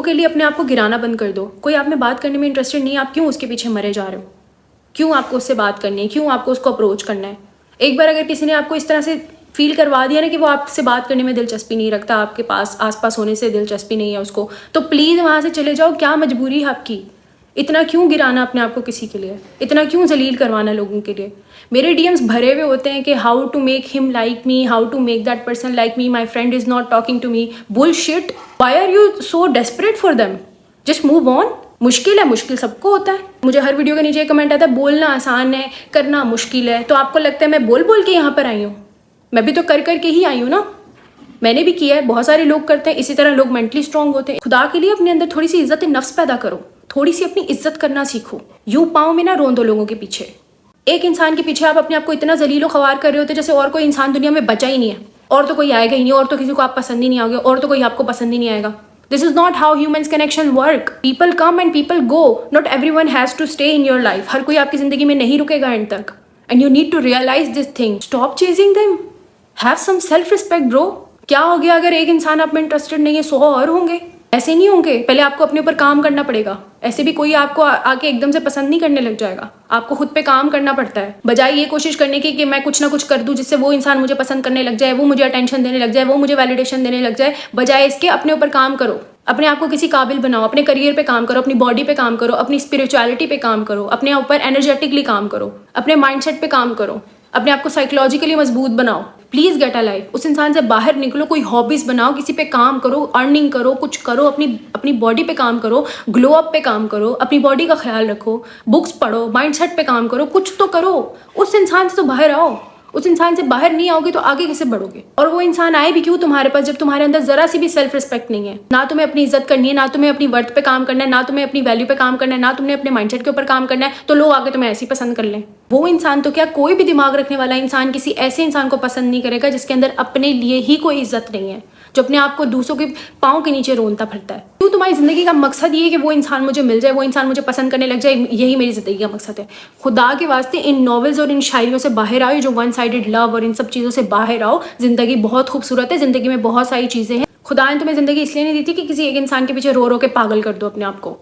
लोगों के लिए अपने आप को गिराना बंद कर दो। कोई आप में बात करने में इंटरेस्टेड नहीं है, आप क्यों उसके पीछे मरे जा रहे हो? क्यों आपको उससे बात करनी है? क्यों आपको उसको अप्रोच करना है? एक बार अगर किसी ने आपको इस तरह से फील करवा दिया ना कि वो आपसे बात करने में दिलचस्पी नहीं रखता, आपके पास आसपास होने से दिलचस्पी नहीं है उसको, तो प्लीज़ वहाँ से चले जाओ। क्या मजबूरी है आपकी? इतना क्यों गिराना अपने आप को किसी के लिए? इतना क्यों जलील करवाना लोगों के लिए? मेरे डीएम्स भरे हुए होते हैं कि how to make him like me, how to make that person like me, my friend is not talking to me. Bullshit. Why are you so desperate for them? Just move on. मुश्किल है, मुश्किल सबको होता है। मुझे हर video के नीचे comment आता है बोलना आसान है, करना मुश्किल है। तो आपको लगता है मैं बोल बोल के यहाँ पर आई हूँ? मैं भी तो कर करके ही आई हूँ ना। मैंने भी किया है, बहुत सारे लोग करते हैं। इसी तरह लोग मेंटली स्ट्रांग होते हैं। खुदा के लिए अपने अंदर थोड़ी सी इज्जत नफ्स पैदा करो, थोड़ी सी अपनी इज्जत करना सीखो। यूं पाँव में ना रोंदो लोगों के पीछे। एक इंसान के पीछे आप अपने आप को इतना जलीलो ख्वार कर रहे होते जैसे और कोई इंसान दुनिया में बचा ही नहीं है, और तो कोई आएगा ही नहीं, और तो किसी को आप पसंद ही नहीं आओगे, और तो कोई आपको पसंद ही नहीं आएगा। This is not how humans connection work. People come and people go. Not everyone has to stay in your life. हर कोई आपकी जिंदगी में नहीं रुकेगा एंड तक. And you need to realize this thing. Stop chasing them. Have some self-respect, bro. क्या हो गया अगर एक इंसान आप में इंटरेस्टेड नहीं है, 100 और होंगे? ऐसे नहीं होंगे। पहले आपको अपने ऊपर काम करना पड़ेगा। ऐसे भी कोई आपको आके एकदम से पसंद नहीं करने लग जाएगा। आपको खुद पे काम करना पड़ता है। बजाय ये कोशिश करने की कि मैं कुछ ना कुछ कर दूं जिससे वो इंसान मुझे पसंद करने लग जाए, वो मुझे अटेंशन देने लग जाए, वो मुझे वैलिडेशन देने लग जाए, बजाय इसके अपने ऊपर काम करो। अपने आप को किसी काबिल बनाओ, अपने करियर पे काम करो, अपनी बॉडी पे काम करो, अपनी स्पिरिचुअलिटी पे काम करो, अपने ऊपर एनर्जेटिकली काम करो, अपने माइंडसेट पे काम करो, अपने आप को साइकोलॉजिकली मजबूत बनाओ। Please get a life. उस इंसान से बाहर निकलो, कोई हॉबीज बनाओ, किसी पे काम करो, अर्निंग करो, कुछ करो, अपनी बॉडी पे काम करो, ग्लो अप पे काम करो, अपनी बॉडी का ख्याल रखो, बुक्स पढ़ो, माइंडसेट पे काम करो, कुछ तो करो। उस इंसान से तो बाहर आओ। उस इंसान से बाहर नहीं आओगे तो आगे कैसे बढ़ोगे? और वो इंसान आए भी क्यों तुम्हारे पास जब तुम्हारे अंदर जरा सी भी सेल्फ रिस्पेक्ट नहीं है? ना तुम्हें अपनी इज्जत करनी है, ना तुम्हें अपनी वर्थ पे काम करना है, ना तुम्हें अपनी वैल्यू पे काम करना है, ना तुमने अपने माइंडसेट के ऊपर काम करना है, तो लोग आगे तुम्हें ऐसे ही पसंद कर लें। वो इंसान तो क्या, कोई भी दिमाग रखने वाला इंसान किसी ऐसे इंसान को पसंद नहीं करेगा जिसके अंदर अपने लिए ही कोई इज्जत नहीं है, जो अपने आप को दूसरों के पाँव के नीचे रोनता फिरता है। क्यों तुम्हारी जिंदगी का मकसद ये है कि वो इंसान मुझे मिल जाए, वो इंसान मुझे पसंद करने लग जाए, यही मेरी जिंदगी का मकसद है? खुदा के वास्ते इन नॉवेल्स और इन शायरियों से बाहर आओ, जो वन साइडेड लव और इन सब चीज़ों से बाहर आओ। जिंदगी बहुत खूबसूरत है, जिंदगी में बहुत सारी चीज़ें हैं। खुदा ने तुम्हें जिंदगी इसलिए नहीं दी थी कि किसी एक इंसान के पीछे रो रो के पागल कर दो, अपने आप को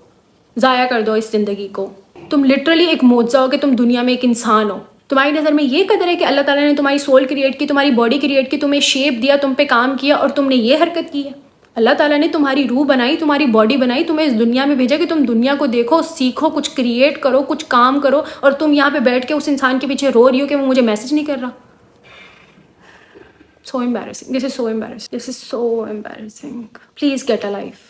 ज़ाया कर दो इस जिंदगी को। तुम लिटरली एक मोज़ा हो कि तुम दुनिया में एक इंसान हो। तुम्हारी नज़र में ये कदर है कि अल्लाह ताला ने तुम्हारी सोल क्रिएट की, तुम्हारी बॉडी क्रिएट की, तुम्हें शेप दिया, तुम पे काम किया और तुमने ये हरकत की है। अल्लाह ताला ने तुम्हारी रूह बनाई, तुम्हारी बॉडी बनाई, तुम्हें इस दुनिया में भेजा कि तुम दुनिया को देखो, सीखो, कुछ क्रिएट करो, कुछ काम करो, और तुम यहाँ पे बैठ के उस इंसान के पीछे रो रही हो कि वो मुझे मैसेज नहीं कर रहा। So embarrassing. This is so embarrassing. This is so embarrassing. Please get a life.